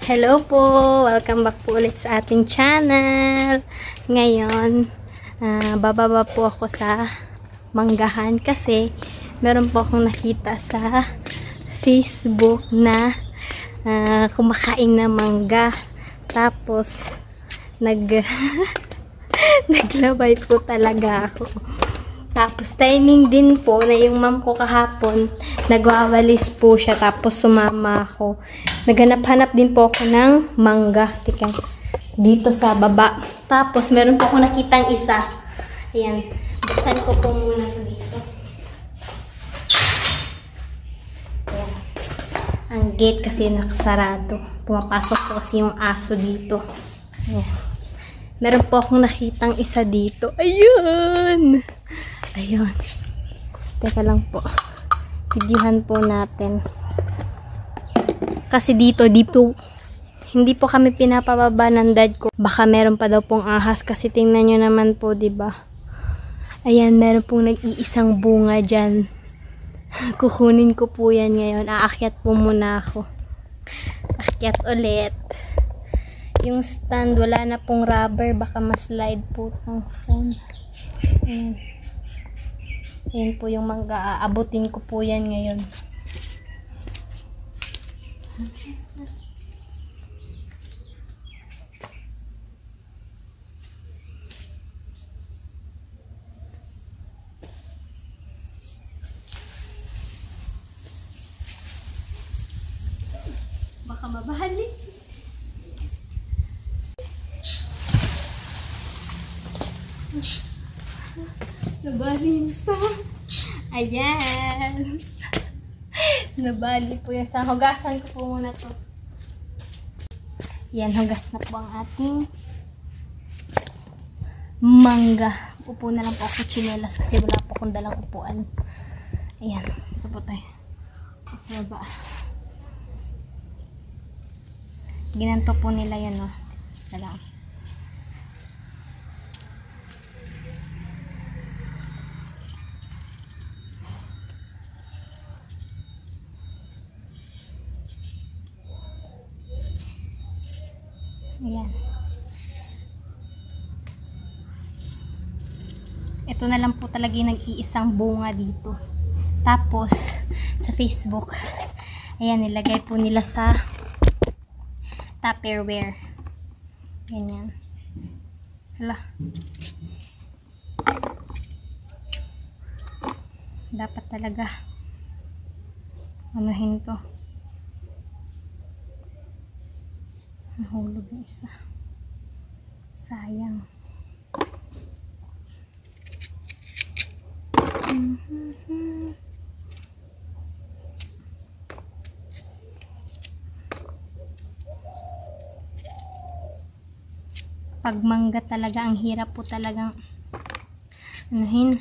Hello po! Welcome back po ulit sa ating channel. Ngayon, bababa po ako sa manggahan kasi meron po akong nakita sa Facebook na kumakain na mangga. Tapos, naglabay po talaga ako. Tapos, timing din po na yung ma'am ko kahapon, nagwawalis po siya. Tapos, sumama ako. Naghanap-hanap din po ako ng mangga. Tika, dito sa baba. Tapos, meron po ako nakitang isa. Ayan. Buksan ko po muna ito dito. Ayan. Ang gate kasi nakasarado. Pumapasok po kasi yung aso dito. Ayan. Meron po akong nakitang isa dito. Ayun! Ayun. Teka lang po. Videohan po natin. Kasi dito, hindi po kami pinapababa ng dad ko. Baka meron pa daw pong ahas. Kasi tingnan nyo naman po, diba? Ayan, meron pong nag-iisang bunga dyan. Kukunin ko po yan ngayon. Aakyat po muna ako. Aakyat ulit. Yung stand, wala na pong rubber. Baka ma-slide po ang phone. Ayan. Ayan po yung mangga. Aabutin ko po yan ngayon. Baka mabahali. Nabali sa. Ayan. Nabali po yung sa. Hugasan ko po muna to. Yan, hugas na po ang ating mangga. Upo na lang po ako chinelas kasi wala po akong dalang upuan. Ayan. Ito po tayo. Sa baba. Ginanto po nila yan, no? Dalang. Ayan. Ito na lang po talaga yung nag-iisang bunga dito. Tapos, sa Facebook, ayan, nilagay po nila sa Tupperware. Ganyan. Hala. Dapat talaga anuhin to. Nahulog yung isa. Sayang. Pag mangga talaga, ang hirap po talagang anuhin,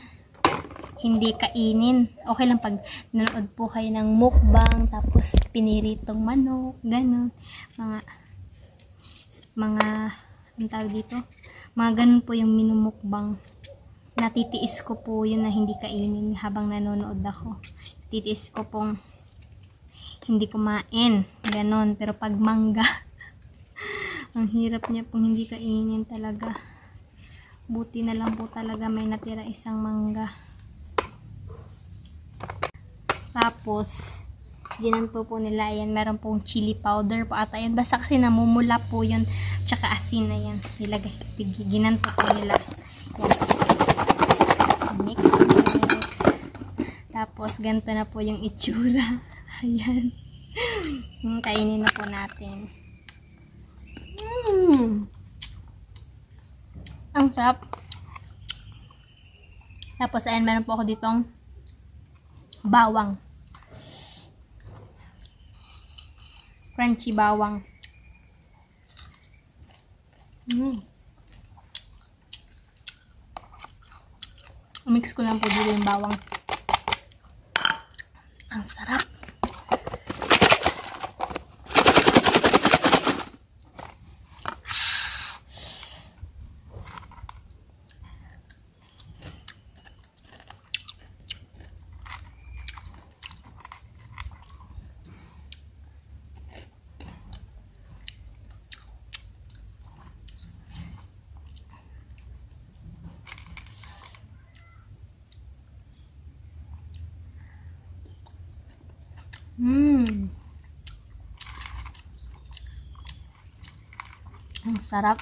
hindi kainin. Okay lang pag nanood po kayo ng mukbang, tapos piniritong manok, ganun. Ang tawag dito, mga ganun po yung minumukbang. Natitiis ko po yun na hindi kainin habang nanonood ako. Natitiis ko pong hindi kumain, ganun. Pero pag mangga, ang hirap niya pong hindi kainin talaga. Buti na lang po talaga may natira isang mangga. Tapos, ginanto po nila, ayan, meron pong chili powder po ata yan. Basta kasi namumula po yun. Tsaka asin na yan. Nilagay, ginanto po nila. Yan. Mix. Tapos, ganito na po yung itsura. Ayan. Kainin na po natin. Ang sarap. Tapos, ayan, meron po ako ditong bawang. Crunchy bawang. Mix ko lang po dito yung bawang. Ang sarap. Ang sarap.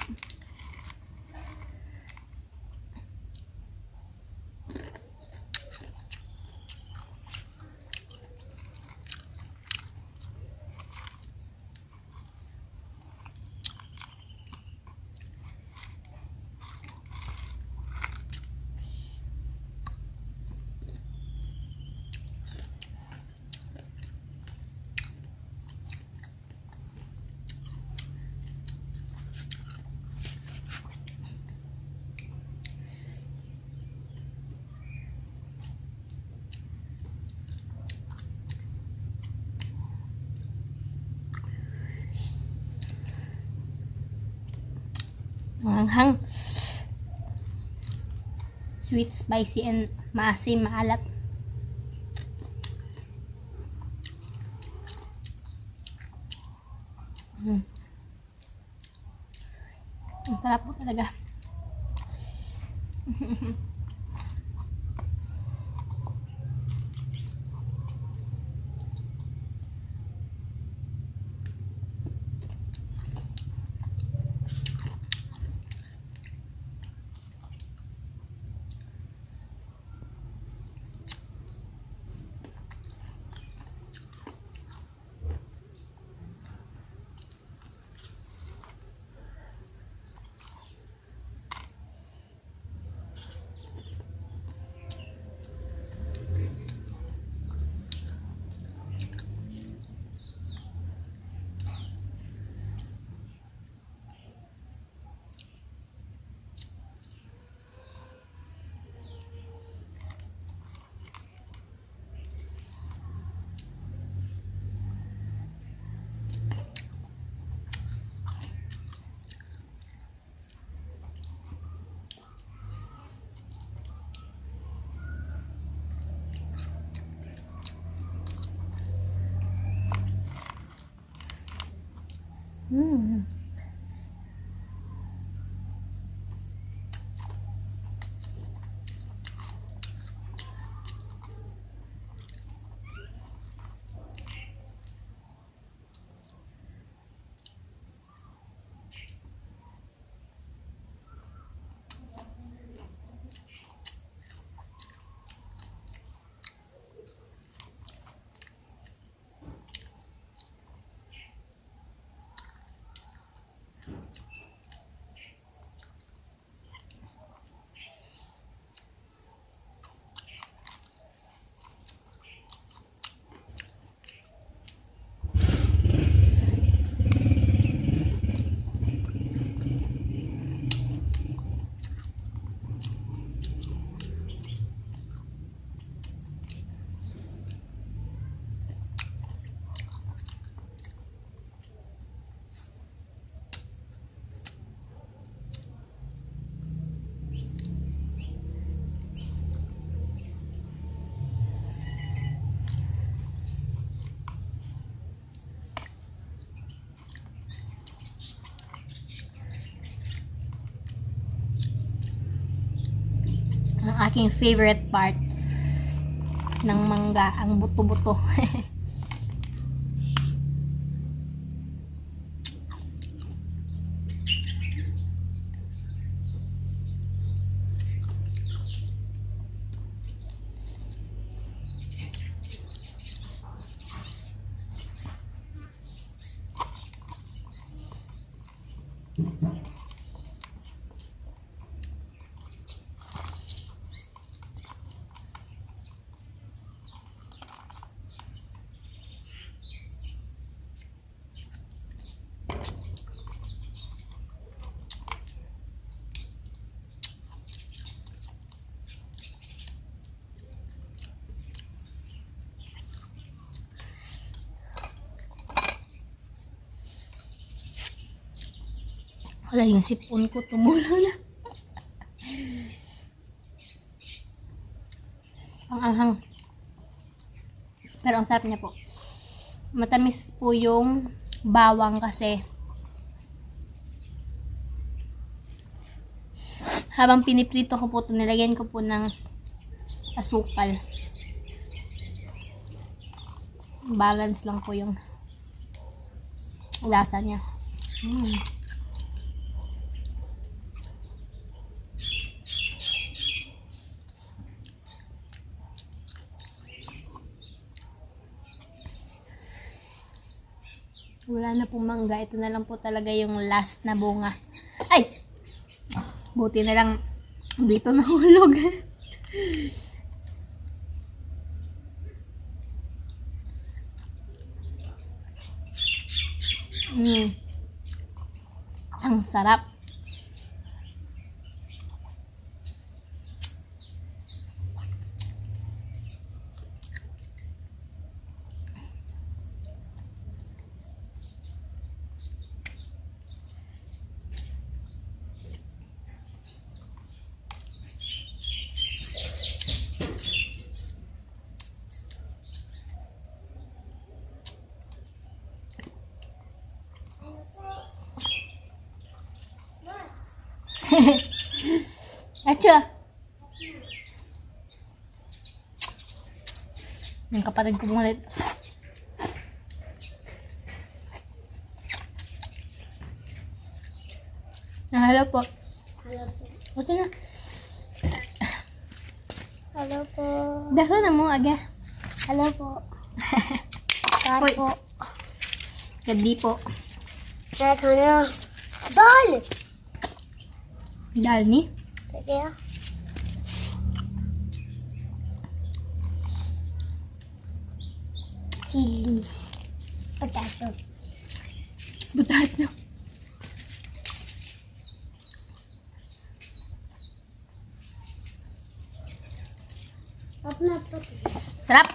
Hanghang. Sweet, spicy, and maasim, maalat. Ang sarap po talaga. Ang aking favorite part ng mangga, ang buto-buto. Wala, yung sipon ko tumulo na. Ang anghang. Pero ang sarap niya po. Matamis po yung bawang kasi habang piniprito ko po ito, nilagyan ko po ng asukal. balance lang po yung lasa niya. Wala na pong mangga. Ito na lang po talaga yung last na bunga. Ay! Buti na lang dito nahulog. Ang sarap. Acha. Yung kapatid ko mulit. Hello po. Hello po. Ito na. Hello po. Dako na mo, aga. Hello po. Uy. Po. Gadi po. Teka na. Bal! Dal ni. Teka. Chili. Potato. Butato. Sarap.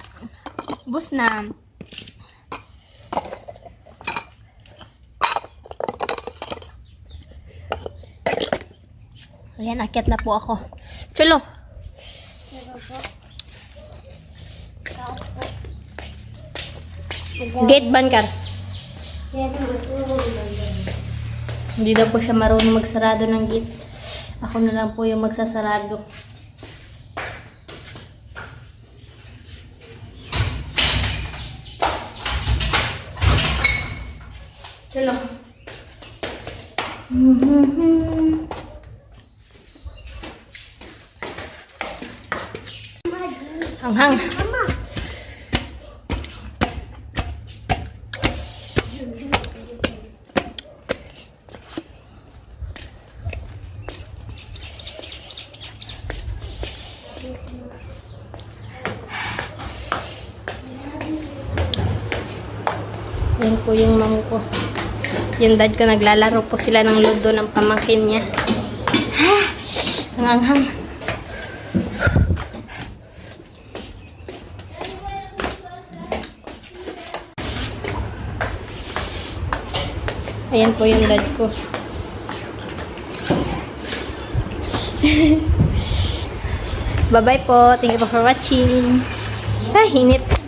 Bus na. Ayan, akyat na po ako. Chulo. Gate bankar. Hindi daw po siya marunong magsarado ng gate. Ako na lang po yung magsasarado. Chulo. Hanghang. Yan po yung mamo ko. Yung dad ko, naglalaro po sila ng ludo ng pamangkin niya. Ha! Ang anghang. Ayan po yung dad ko. Bye-bye po. Thank you for watching. Ay, hinit.